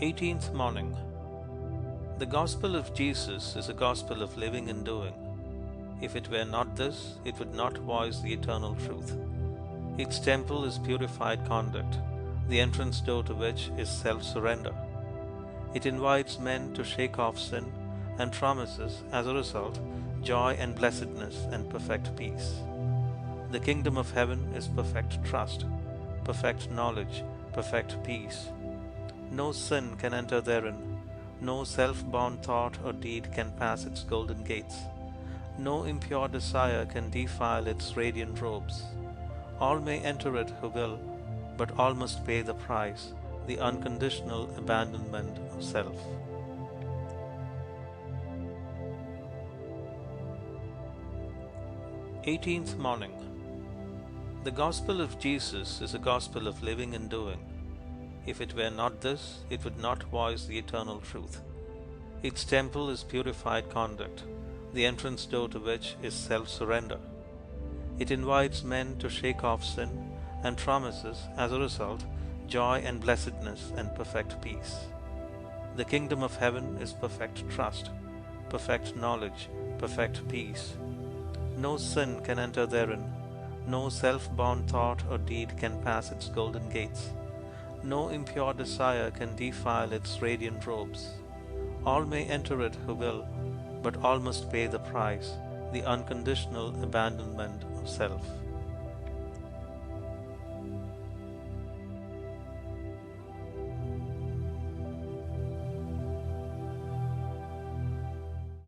18th morning. The gospel of Jesus is a gospel of living and doing. If it were not this, it would not voice the eternal truth. Its temple is purified conduct, the entrance door to which is self-surrender. It invites men to shake off sin and promises, as a result, joy and blessedness and perfect peace. The kingdom of heaven is perfect trust, perfect knowledge, perfect peace. No sin can enter therein, no self-born thought or deed can pass its golden gates. No impure desire can defile its radiant robes. All may enter it who will, but all must pay the price, the unconditional abandonment of self. Eighteenth morning. The gospel of Jesus is a gospel of living and doing. If it were not this, it would not voice the eternal truth. Its temple is purified conduct, the entrance door to which is self-surrender. It invites men to shake off sin and promises, as a result, joy and blessedness and perfect peace. The kingdom of heaven is perfect trust, perfect knowledge, perfect peace. No sin can enter therein, no self-born thought or deed can pass its golden gates. No impure desire can defile its radiant robes. All may enter it who will, but all must pay the price, the unconditional abandonment of self.